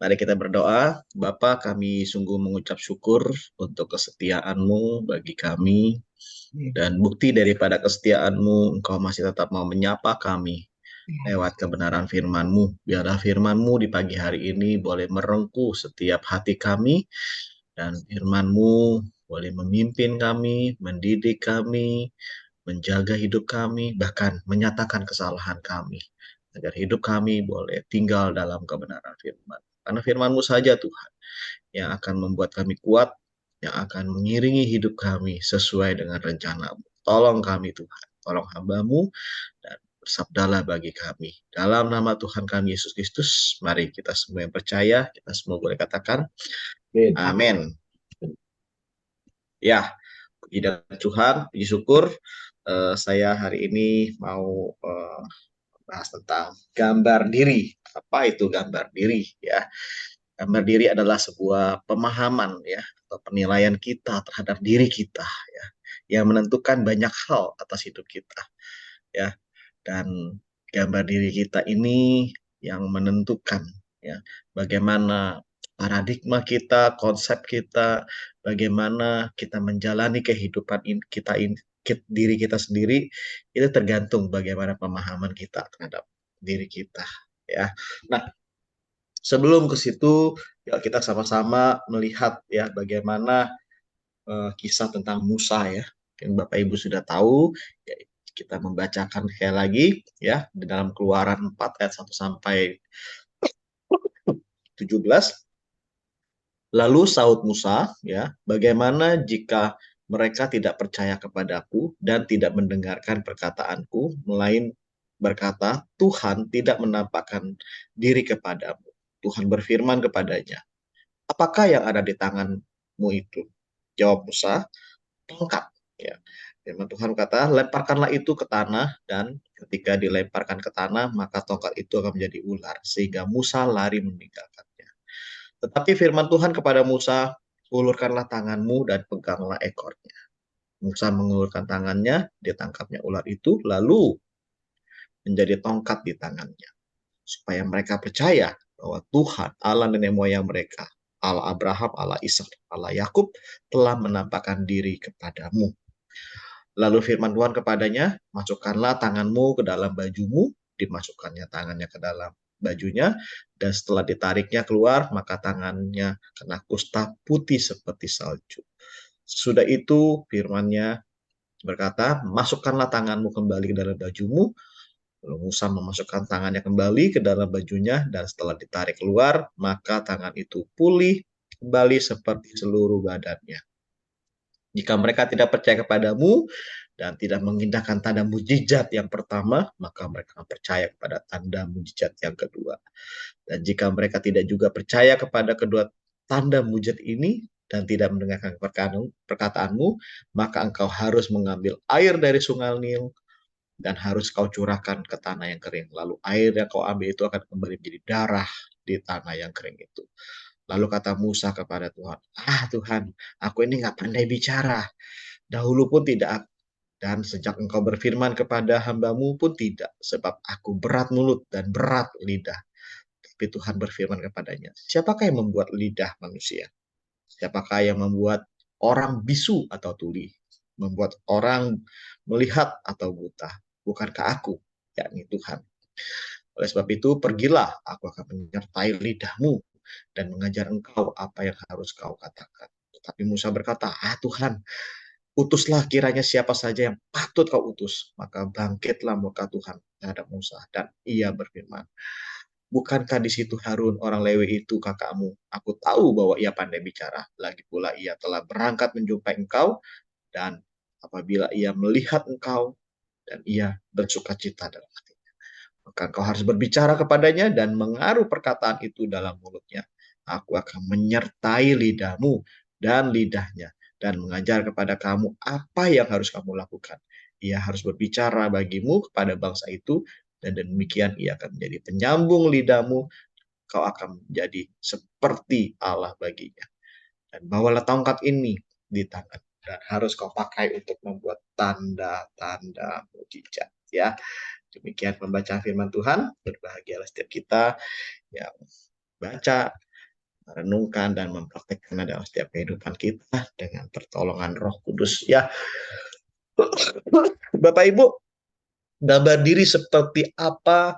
Mari kita berdoa. Bapa, kami sungguh mengucap syukur untuk kesetiaan-Mu bagi kami. Dan bukti daripada kesetiaan-Mu, Engkau masih tetap mau menyapa kami lewat kebenaran firman-Mu. Biarlah firman-Mu di pagi hari ini boleh merengkuh setiap hati kami. Dan firman-Mu boleh memimpin kami, mendidik kami, menjaga hidup kami, bahkan menyatakan kesalahan kami. Agar hidup kami boleh tinggal dalam kebenaran firman. Karena firman-Mu saja Tuhan yang akan membuat kami kuat, yang akan mengiringi hidup kami sesuai dengan rencana-Mu. Tolong kami Tuhan, tolong hamba-Mu, dan bersabdalah bagi kami. Dalam nama Tuhan kami Yesus Kristus, mari kita semua yang percaya, kita semua boleh katakan, amin. Ya, puji dan Tuhan, puji syukur. Saya hari ini mau bahas tentang gambar diri. Apa itu gambar diri? Ya, gambar diri adalah sebuah pemahaman ya atau penilaian kita terhadap diri kita ya, yang menentukan banyak hal atas hidup kita ya. Dan gambar diri kita ini yang menentukan ya bagaimana paradigma kita, konsep kita, bagaimana kita menjalani kehidupan diri kita sendiri, itu tergantung bagaimana pemahaman kita terhadap diri kita ya. Nah, sebelum ke situ, ya kita sama-sama melihat ya bagaimana kisah tentang Musa ya. Mungkin Bapak Ibu sudah tahu, ya, kita membacakan sekali lagi ya di dalam Keluaran 4 ayat 1 sampai 17. Lalu saud Musa, ya, bagaimana jika mereka tidak percaya kepadaku dan tidak mendengarkan perkataanku, melain berkata, Tuhan tidak menampakkan diri kepadamu. Tuhan berfirman kepadanya, apakah yang ada di tanganmu itu? Jawab Musa, tongkat. Ya. Firman Tuhan kata, lemparkanlah itu ke tanah, dan ketika dilemparkan ke tanah, maka tongkat itu akan menjadi ular, sehingga Musa lari meninggalkannya. Tetapi firman Tuhan kepada Musa, ulurkanlah tanganmu dan peganglah ekornya. Musa mengulurkan tangannya, ditangkapnya ular itu, lalu menjadi tongkat di tangannya. Supaya mereka percaya bahwa Tuhan, Allah nenek moyang mereka, Allah Abraham, Allah Ishak, Allah Yakub, telah menampakkan diri kepadamu. Lalu firman Tuhan kepadanya, masukkanlah tanganmu ke dalam bajumu, dimasukkannya tangannya ke dalam bajunya, dan setelah ditariknya keluar, maka tangannya kena kusta putih seperti salju. Sudah itu firman-Nya berkata, masukkanlah tanganmu kembali ke dalam bajumu. Lalu Musa memasukkan tangannya kembali ke dalam bajunya, dan setelah ditarik keluar, maka tangan itu pulih kembali seperti seluruh badannya. Jika mereka tidak percaya kepadamu dan tidak mengindahkan tanda mujizat yang pertama, maka mereka percaya kepada tanda mujizat yang kedua. Dan jika mereka tidak juga percaya kepada kedua tanda mujizat ini dan tidak mendengarkan perkataanmu, maka engkau harus mengambil air dari sungai Nil dan harus kau curahkan ke tanah yang kering. Lalu air yang kau ambil itu akan kembali menjadi darah di tanah yang kering itu. Lalu kata Musa kepada Tuhan, Tuhan, aku ini nggak pandai bicara. Dahulu pun tidak, dan sejak engkau berfirman kepada hambamu pun tidak, sebab aku berat mulut dan berat lidah. Tapi Tuhan berfirman kepadanya, siapakah yang membuat lidah manusia? Siapakah yang membuat orang bisu atau tuli? Membuat orang melihat atau buta? Bukankah aku, yakni Tuhan? Oleh sebab itu, pergilah, aku akan menyertai lidahmu dan mengajar engkau apa yang harus kau katakan. Tetapi Musa berkata, Tuhan, utuslah kiranya siapa saja yang patut kau utus. Maka bangkitlah murka Tuhan terhadap Musa. Dan ia berfirman, bukankah di situ Harun orang Lewi itu kakakmu? Aku tahu bahwa ia pandai bicara. Lagi pula ia telah berangkat menjumpai engkau. Dan apabila ia melihat engkau, dan ia bersuka cita dalam hatinya. Maka engkau harus berbicara kepadanya dan mengaruh perkataan itu dalam mulutnya. Aku akan menyertai lidahmu dan lidahnya dan mengajar kepada kamu apa yang harus kamu lakukan. Ia harus berbicara bagimu kepada bangsa itu, dan demikian ia akan menjadi penyambung lidahmu. Kau akan menjadi seperti Allah baginya. Dan bawalah tongkat ini di tangan, dan harus kau pakai untuk membuat tanda-tanda mujizat. Ya, demikian pembacaan firman Tuhan. Berbahagialah setiap kita yang baca, merenungkan, dan mempraktekkannya dalam setiap kehidupan kita dengan pertolongan Roh Kudus. Ya, Bapak Ibu, gambar diri seperti apa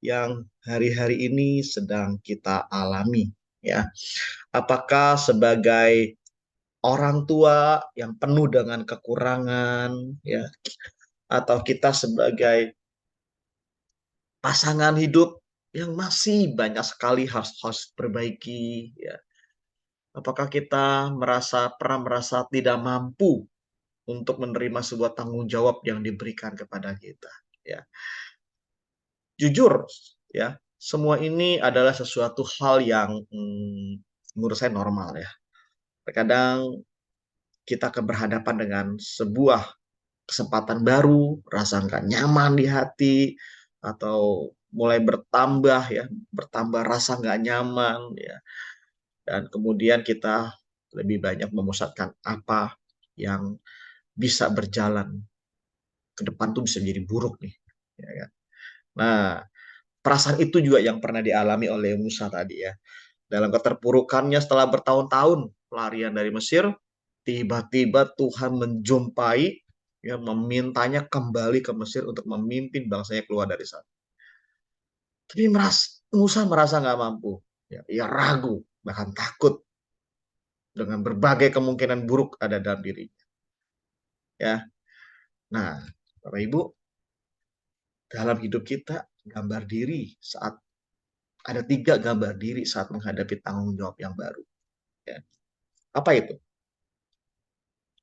yang hari-hari ini sedang kita alami, ya. Apakah sebagai orang tua yang penuh dengan kekurangan, ya, atau kita sebagai pasangan hidup yang masih banyak sekali harus perbaiki, ya. Apakah kita pernah merasa tidak mampu untuk menerima sebuah tanggung jawab yang diberikan kepada kita, ya. Jujur, ya, semua ini adalah sesuatu hal yang menurut saya normal, ya. Terkadang kita akan berhadapan dengan sebuah kesempatan baru, rasa nggak nyaman di hati, atau mulai bertambah, ya, bertambah rasa nggak nyaman, ya. Dan kemudian kita lebih banyak memusatkan apa yang bisa berjalan ke depan tuh bisa jadi buruk nih, ya kan. Nah, perasaan itu juga yang pernah dialami oleh Musa tadi, ya. Dalam keterpurukannya setelah bertahun-tahun pelarian dari Mesir, tiba-tiba Tuhan menjumpai, ya, memintanya kembali ke Mesir untuk memimpin bangsanya keluar dari sana. Tapi Musa merasa nggak mampu, ya, ia ragu, bahkan takut dengan berbagai kemungkinan buruk ada dalam dirinya. Ya, nah, Bapak Ibu, dalam hidup kita gambar diri saat ada 3 gambar diri saat menghadapi tanggung jawab yang baru. Ya. Apa itu?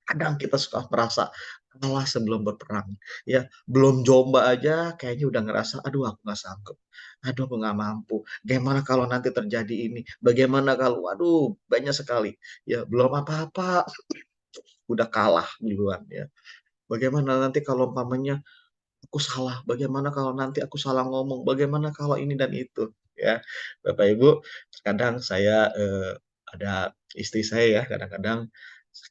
Kadang kita suka merasa kalah sebelum berperang. Ya, belum coba aja kayaknya udah ngerasa, aduh aku nggak sanggup. Aduh aku nggak mampu. Bagaimana kalau nanti terjadi ini? Bagaimana kalau, aduh banyak sekali. Ya, belum apa-apa, udah kalah duluan, ya. Bagaimana nanti kalau umpamanya aku salah? Bagaimana kalau nanti aku salah ngomong? Bagaimana kalau ini dan itu? Ya, Bapak Ibu, kadang saya ada istri saya, ya, kadang-kadang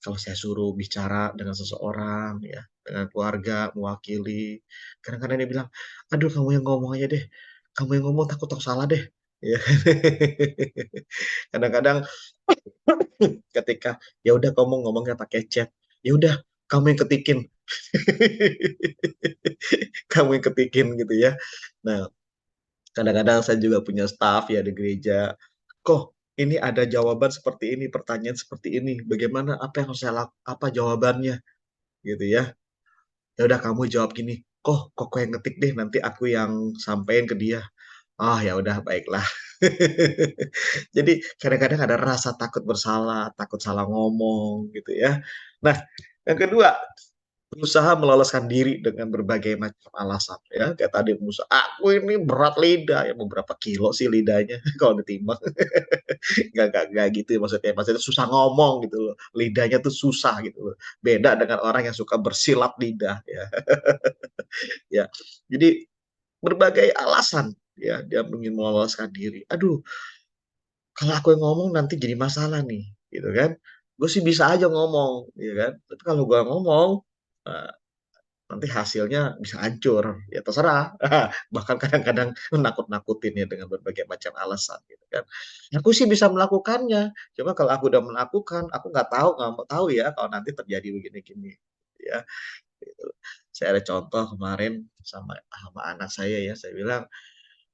kalau saya suruh bicara dengan seseorang, ya, dengan keluarga, mewakili, kadang-kadang dia bilang, aduh kamu yang ngomong aja deh, kamu yang ngomong takut aku salah deh. Ya. Kadang-kadang ketika ya udah kamu ngomongnya pakai chat, ya udah kamu yang ketikin. Kamu yang ketikin gitu, ya. Nah, kadang-kadang saya juga punya staff, ya, di gereja. Kok ini ada jawaban seperti ini, pertanyaan seperti ini, bagaimana, apa yang harus apa jawabannya, gitu, ya. Ya udah kamu jawab gini, kok yang ngetik deh, nanti aku yang sampein ke dia. Oh, ya udah baiklah. Jadi kadang-kadang ada rasa takut bersalah, takut salah ngomong gitu, ya. Nah, yang kedua, berusaha meloloskan diri dengan berbagai macam alasan, ya. Kayak tadi Musa, "Aku ini berat lidah," ya beberapa kilo sih lidahnya kalau ditimbang. Nggak gitu ya maksudnya, maksudnya susah ngomong gitu loh, lidahnya tuh susah gitu loh. Beda dengan orang yang suka bersilat lidah, ya. Ya, jadi berbagai alasan, ya, dia ingin meloloskan diri. Aduh, kalau aku yang ngomong nanti jadi masalah nih, gitu kan. Gue sih bisa aja ngomong, ya kan. Tapi kalau gue ngomong, eee, nanti hasilnya bisa hancur, ya terserah. Bahkan kadang-kadang nakut-nakutin ya dengan berbagai macam alasan gitu kan. Aku sih bisa melakukannya, cuma kalau aku udah melakukan, aku nggak mau tahu ya kalau nanti terjadi begini-gini, ya, gitu. Saya ada contoh kemarin sama sama anak saya, ya, saya bilang,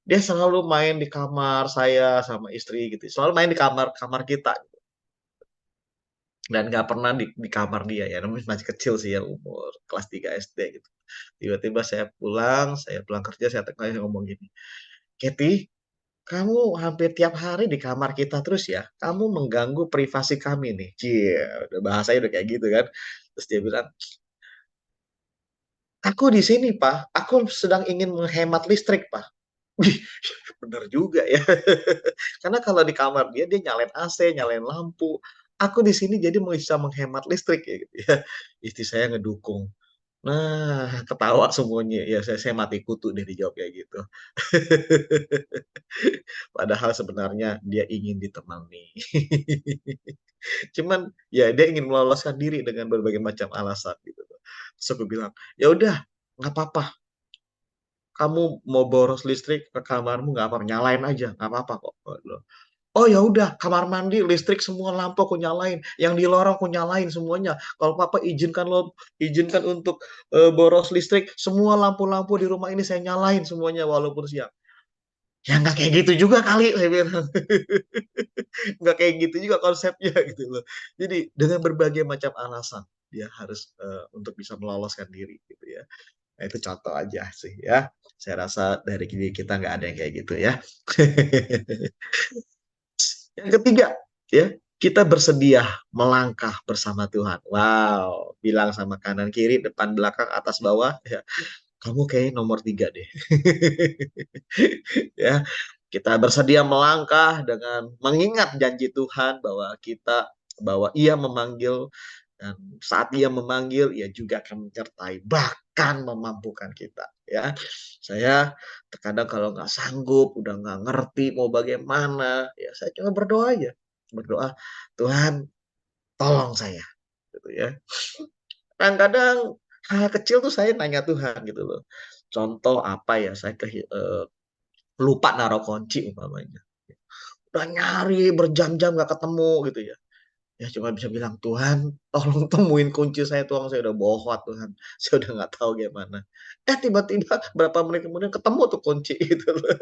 dia selalu main di kamar saya sama istri gitu, selalu main di kamar kamar kita dan nggak pernah di kamar dia, ya, namanya masih kecil sih, ya, umur kelas 3 SD gitu. Tiba-tiba saya pulang kerja, saya ngomong gini, "Kety, kamu hampir tiap hari di kamar kita terus ya? Kamu mengganggu privasi kami nih." Cie, udah bahasanya udah kayak gitu kan. Terus dia bilang, "Aku di sini, Pak, aku sedang ingin menghemat listrik, Pak." Wih, bener juga ya. Karena kalau di kamar dia, dia nyalain AC, nyalain lampu. Aku di sini jadi bisa menghemat listrik ya gitu, ya. Istri saya ngedukung. Nah, ketawa semuanya. Ya saya mati kutu deh dijawab kayak gitu. Padahal sebenarnya dia ingin ditemani. Cuman ya dia ingin meloloskan diri dengan berbagai macam alasan gitu loh. Terus aku bilang, "Ya udah, nggak apa-apa. Kamu mau boros listrik ke kamarmu nggak apa-apa, nyalain aja, nggak apa-apa kok." Oh ya udah, kamar mandi, listrik semua lampu aku nyalain, yang di lorong aku nyalain semuanya. Kalau papa izinkan untuk boros listrik, semua lampu-lampu di rumah ini saya nyalain semuanya walaupun siang. Ya nggak kayak gitu juga kali, saya bilang. Nggak kayak gitu juga konsepnya gitu loh. Jadi dengan berbagai macam alasan dia harus untuk bisa meloloskan diri gitu ya. Nah, itu contoh aja sih ya. Saya rasa dari diri kita nggak ada yang kayak gitu ya. Yang ketiga, ya, kita bersedia melangkah bersama Tuhan. Wow, bilang sama kanan kiri, depan belakang, atas bawah, ya, kamu kayaknya nomor tiga deh. Ya, kita bersedia melangkah dengan mengingat janji Tuhan bahwa Ia memanggil dan saat Ia memanggil, Ia juga akan menyertai bahkan memampukan kita. Ya, saya terkadang kalau nggak sanggup, udah nggak ngerti mau bagaimana, ya saya cuma berdoa aja, berdoa Tuhan tolong saya, gitu ya. Kadang-kadang hal kecil tuh saya nanya Tuhan gitu loh. Contoh apa ya, saya lupa naruh kunci umpamanya. Udah nyari berjam-jam nggak ketemu gitu ya. Ya cuma bisa bilang, Tuhan tolong temuin kunci saya, Tuhan saya udah bohong Tuhan. Saya udah nggak tahu gimana. Tiba-tiba berapa menit kemudian ketemu tuh kunci itu loh.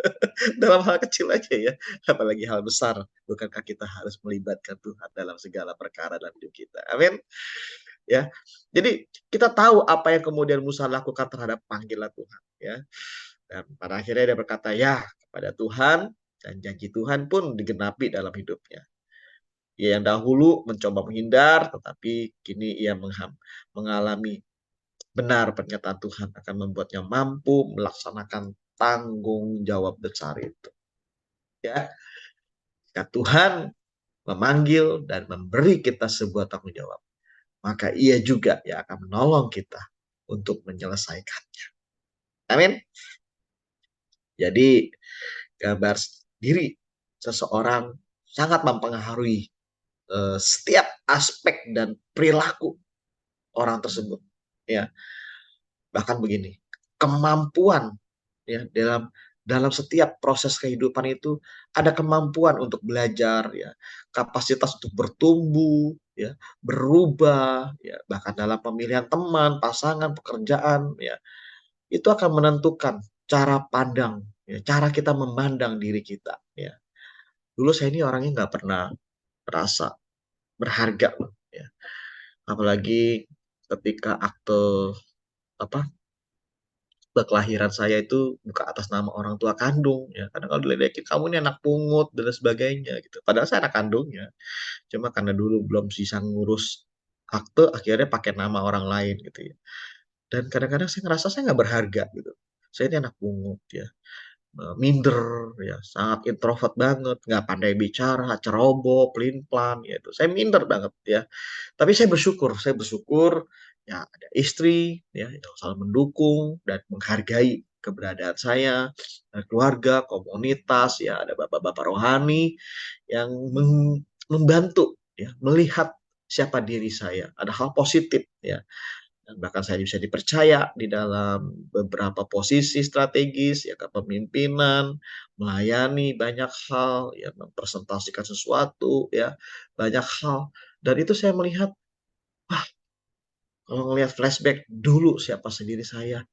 Dalam hal kecil aja ya. Apalagi hal besar. Bukankah kita harus melibatkan Tuhan dalam segala perkara dalam hidup kita. Amin. Ya. Jadi kita tahu apa yang kemudian Musa lakukan terhadap panggilan Tuhan. Ya. Dan pada akhirnya dia berkata ya kepada Tuhan, dan janji Tuhan pun digenapi dalam hidupnya. Ia yang dahulu mencoba menghindar, tetapi kini ia mengalami benar pernyataan Tuhan akan membuatnya mampu melaksanakan tanggung jawab besar itu. Ya, jika Tuhan memanggil dan memberi kita sebuah tanggung jawab, maka ia juga yang akan menolong kita untuk menyelesaikannya. Amin. Jadi gambar diri seseorang sangat mempengaruhi setiap aspek dan perilaku orang tersebut. Ya, bahkan begini, kemampuan ya dalam setiap proses kehidupan itu ada kemampuan untuk belajar ya, kapasitas untuk bertumbuh ya, berubah ya, bahkan dalam pemilihan teman, pasangan, pekerjaan ya, itu akan menentukan cara pandang ya, cara kita memandang diri kita ya. Dulu saya ini orangnya nggak pernah merasa berharga loh ya, apalagi ketika akte apa kelahiran saya itu bukan atas nama orang tua kandung ya. Karena kalau diledekin kamu ini anak pungut dan sebagainya gitu. Padahal saya anak kandungnya. Cuma karena dulu belum bisa ngurus akte akhirnya pakai nama orang lain gitu ya. Dan kadang-kadang saya ngerasa saya nggak berharga gitu. Saya ini anak pungut ya. Minder ya, sangat introvert banget, nggak pandai bicara, ceroboh, pelin-pelan gitu. Saya minder banget ya. Tapi saya bersyukur ya ada istri ya yang selalu mendukung dan menghargai keberadaan saya, keluarga, komunitas ya ada bapak-bapak rohani yang membantu ya melihat siapa diri saya. Ada hal positif ya. Dan bahkan saya bisa dipercaya di dalam beberapa posisi strategis ya kepemimpinan, melayani banyak hal ya mempresentasikan sesuatu ya banyak hal dan itu saya melihat kalau ngelihat flashback dulu siapa sendiri saya,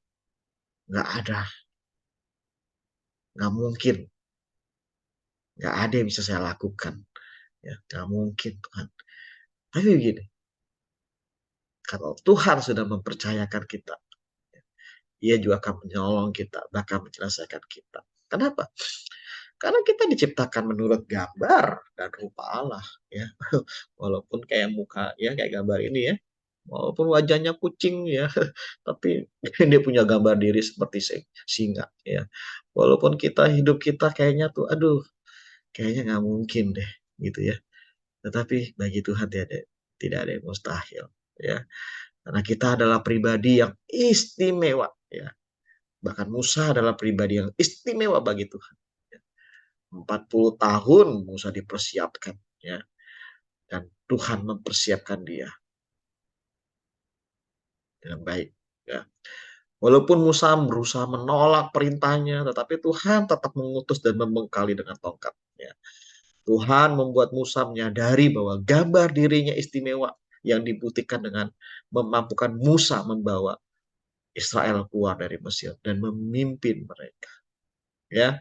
nggak ada, nggak mungkin, nggak ada yang bisa saya lakukan, ya nggak mungkin Tuhan. Tapi begini, kalau Tuhan sudah mempercayakan kita, Ia juga akan menolong kita, bahkan menyelesaikan kita. Kenapa? Karena kita diciptakan menurut gambar dan rupa Allah, ya. Walaupun kayak muka, ya kayak gambar ini ya, walaupun wajahnya kucing ya, tapi dia punya gambar diri seperti singa ya. Walaupun hidup kita kayaknya tuh, aduh, kayaknya nggak mungkin deh gitu ya. Tetapi bagi Tuhan tidak ada yang mustahil ya. Karena kita adalah pribadi yang istimewa ya. Bahkan Musa adalah pribadi yang istimewa bagi Tuhan. 40 tahun Musa dipersiapkan ya. Dan Tuhan mempersiapkan dia dengan baik ya. Walaupun Musa berusaha menolak perintahnya, tetapi Tuhan tetap mengutus dan membengkali dengan tongkat. Ya. Tuhan membuat Musa menyadari bahwa gambar dirinya istimewa yang dibuktikan dengan memampukan Musa membawa Israel keluar dari Mesir dan memimpin mereka. Ya,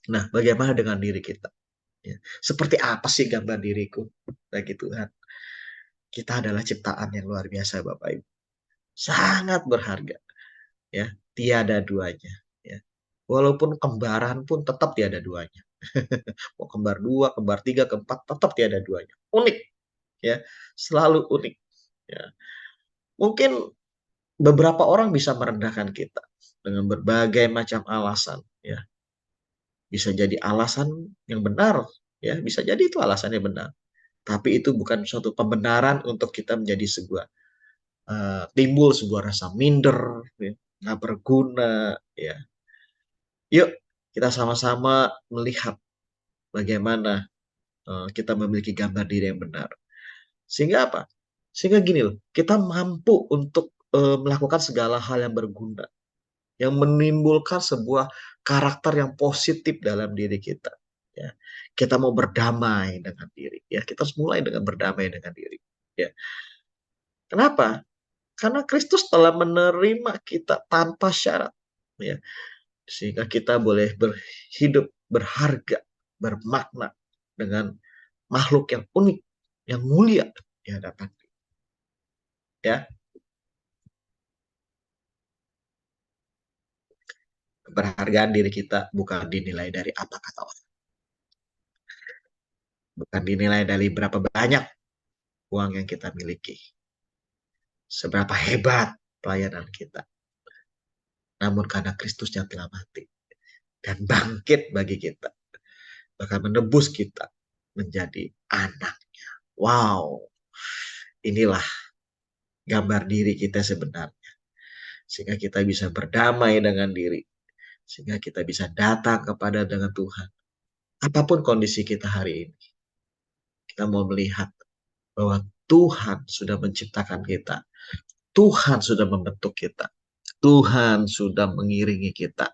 nah bagaimana dengan diri kita? Ya. Seperti apa sih gambar diriku bagi Tuhan? Kita adalah ciptaan yang luar biasa, Bapak Ibu. Sangat berharga, ya, tiada duanya. Ya. Walaupun kembaran pun tetap tiada duanya. Mau kembar dua, kembar tiga, keempat, tetap tiada duanya. Unik, ya, selalu unik. Ya. Mungkin beberapa orang bisa merendahkan kita dengan berbagai macam alasan. Ya, bisa jadi alasan yang benar, ya, bisa jadi itu alasan yang benar. Tapi itu bukan suatu pembenaran untuk kita menjadi sebuah timbul sebuah rasa minder, ya, nggak berguna. Ya, yuk kita sama-sama melihat bagaimana kita memiliki gambar diri yang benar. Sehingga apa? Sehingga gini loh, kita mampu untuk melakukan segala hal yang berguna, yang menimbulkan sebuah karakter yang positif dalam diri kita. Ya, kita mau berdamai dengan diri. Ya, kita harus mulai dengan berdamai dengan diri. Ya, kenapa? Karena Kristus telah menerima kita tanpa syarat. Ya, sehingga kita boleh berhidup berharga, bermakna dengan makhluk yang unik, yang mulia di hadapan. Ya, keberhargaan diri kita bukan dinilai dari apa kata orang, bukan dinilai dari berapa banyak uang yang kita miliki, seberapa hebat pelayanan kita, namun karena Kristus yang telah mati dan bangkit bagi kita, bahkan menebus kita menjadi anaknya. Wow, inilah gambar diri kita sebenarnya. Sehingga kita bisa berdamai dengan diri. Sehingga kita bisa datang kepada dengan Tuhan. Apapun kondisi kita hari ini. Kita mau melihat bahwa Tuhan sudah menciptakan kita. Tuhan sudah membentuk kita. Tuhan sudah mengiringi kita.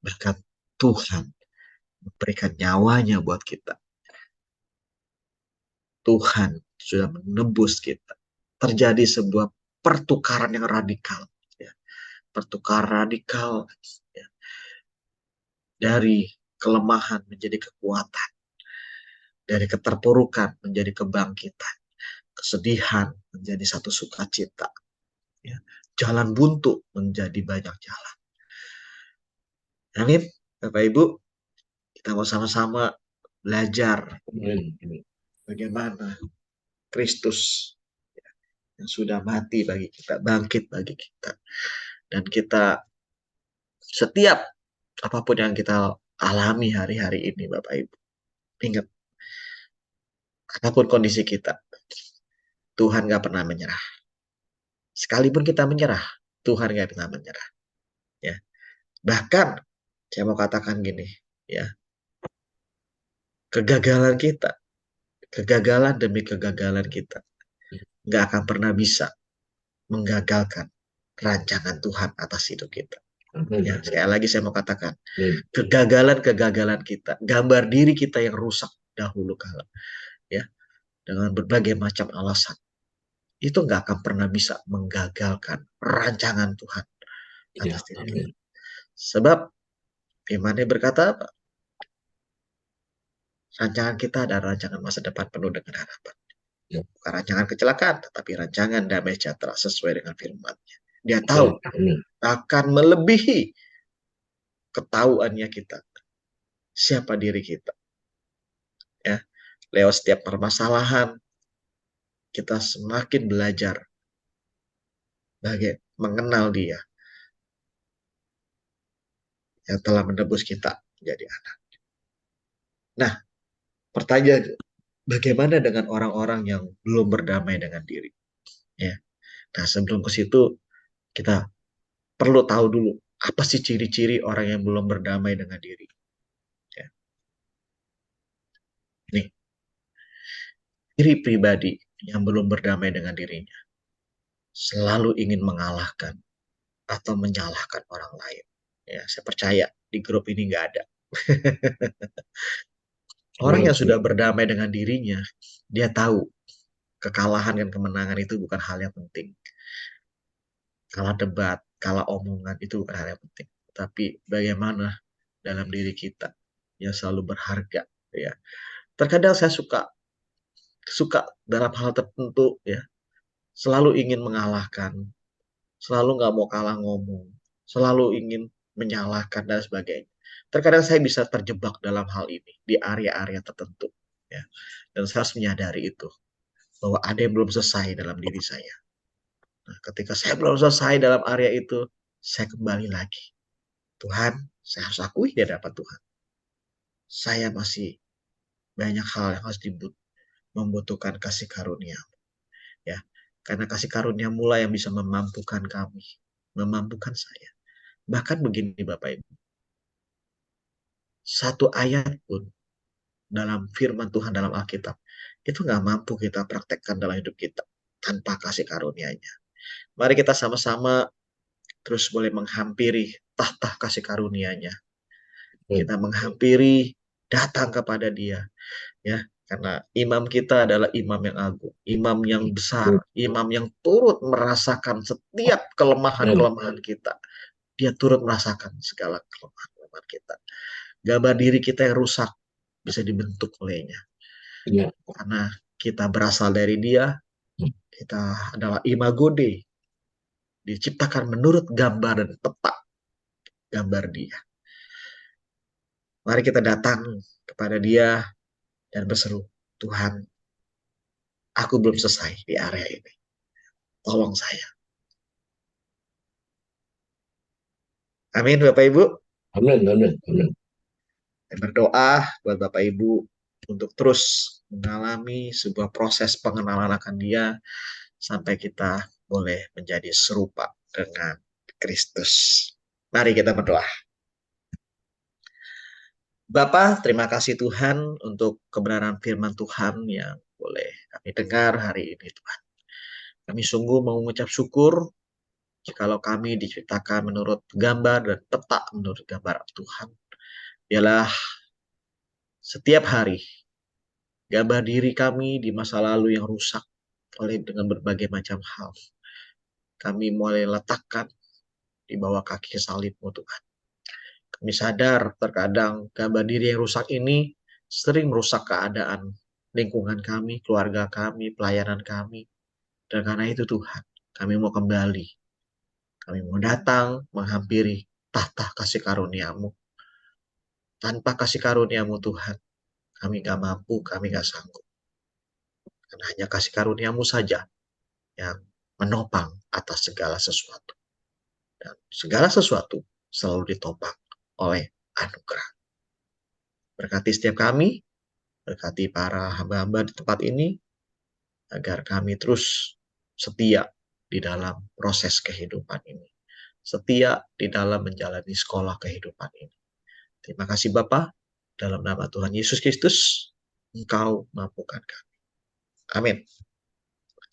Bahkan Tuhan memberikan nyawanya buat kita. Tuhan sudah menebus kita. Terjadi sebuah pertukaran yang radikal. Ya. Pertukaran radikal, ya, dari kelemahan menjadi kekuatan, dari keterpurukan menjadi kebangkitan, kesedihan menjadi satu sukacita, ya. Jalan buntu menjadi banyak jalan. Amin, Bapak Ibu, kita mau sama-sama belajar bagaimana Kristus yang sudah mati bagi kita, bangkit bagi kita. Dan kita setiap apapun yang kita alami hari-hari ini, Bapak Ibu, ingat, apapun kondisi kita, Tuhan gak pernah menyerah. Sekalipun kita menyerah, Tuhan gak pernah menyerah. Ya. Bahkan, saya mau katakan gini, ya, kegagalan kita, kegagalan demi kegagalan kita, gak akan pernah bisa menggagalkan rancangan Tuhan atas hidup kita. Ya, sekali lagi saya mau katakan, kegagalan-kegagalan kita, gambar diri kita yang rusak dahulu kala, ya, dengan berbagai macam alasan, itu nggak akan pernah bisa menggagalkan rancangan Tuhan atas diri kita. Sebab firman-Nya berkata apa? Rancangan kita adalah rancangan masa depan penuh dengan harapan. Bukan rancangan kecelakaan, tetapi rancangan damai sejahtera sesuai dengan firman-Nya. Dia tahu akan melebihi ketahuannya kita, siapa diri kita. Ya, lewat setiap permasalahan, kita semakin belajar bagaimana mengenal Dia yang telah menebus kita menjadi anak. Nah, pertanyaan, bagaimana dengan orang-orang yang belum berdamai dengan diri? Ya. Nah, sebelum ke situ, kita perlu tahu dulu, apa sih ciri-ciri orang yang belum berdamai dengan diri? Ya. Nih, diri pribadi yang belum berdamai dengan dirinya selalu ingin mengalahkan atau menyalahkan orang lain. Ya, saya percaya di grup ini nggak ada. Orang yang Amin. sudah berdamai dengan dirinya, dia tahu kekalahan dan kemenangan itu bukan hal yang penting. Kalah debat, kalah omongan itu bukan hal yang penting. Tapi bagaimana dalam diri kita yang selalu berharga, ya. Terkadang saya suka suka dalam hal tertentu, ya, selalu ingin mengalahkan, selalu nggak mau kalah ngomong, selalu ingin menyalahkan dan sebagainya. Terkadang saya bisa terjebak dalam hal ini di area-area tertentu, ya. Dan saya harus menyadari itu bahwa ada yang belum selesai dalam diri saya. Nah, ketika saya belum selesai dalam area itu, saya kembali lagi. Tuhan, saya harus akui di hadapan Tuhan. Saya masih banyak hal yang harus membutuhkan kasih karunia, ya. Karena kasih karunia mula yang bisa memampukan kami, memampukan saya. Bahkan begini Bapak Ibu, satu ayat pun dalam firman Tuhan dalam Alkitab, itu nggak mampu kita praktekkan dalam hidup kita tanpa kasih karunia-Nya. Mari kita sama-sama terus boleh menghampiri tahta kasih karunia-Nya. Amin. Kita menghampiri, datang kepada Dia, ya. Karena imam kita adalah imam yang agung, imam yang besar, imam yang turut merasakan setiap Amin. kelemahan-kelemahan kita. Dia turut merasakan segala kelemahan-kelemahan kita. Gambar diri kita yang rusak bisa dibentuk olehnya. Ya. Karena kita berasal dari Dia, kita adalah imago Dei, diciptakan menurut gambar dan peta gambar Dia. Mari kita datang kepada Dia dan berseru, Tuhan, aku belum selesai di area ini. Tolong saya. Amin, Bapak Ibu. Amin. Amin. Amin. Dan berdoa buat Bapak Ibu untuk terus mengalami sebuah proses pengenalan akan Dia sampai kita boleh menjadi serupa dengan Kristus. Mari kita berdoa. Bapa, terima kasih Tuhan untuk kebenaran firman Tuhan yang boleh kami dengar hari ini Tuhan. Kami sungguh mengucap syukur jikalau kami diciptakan menurut gambar dan peta menurut gambar Tuhan. Ialah setiap hari gambar diri kami di masa lalu yang rusak oleh dengan berbagai macam hal. Kami mulai letakkan di bawah kaki salib-Mu Tuhan. Kami sadar terkadang gambar diri yang rusak ini sering merusak keadaan lingkungan kami, keluarga kami, pelayanan kami. Dan karena itu Tuhan, kami mau kembali. Kami mau datang menghampiri tahta kasih karunia-Mu. Tanpa kasih karunia-Mu Tuhan, kami gak mampu, kami gak sanggup. Karena hanya kasih karunia-Mu saja yang menopang atas segala sesuatu. Dan segala sesuatu selalu ditopang oleh anugerah. Berkati setiap kami, berkati para hamba-hamba di tempat ini, agar kami terus setia di dalam proses kehidupan ini. Setia di dalam menjalani sekolah kehidupan ini. Terima kasih Bapa, dalam nama Tuhan Yesus Kristus, Engkau mampukan kami. Amin.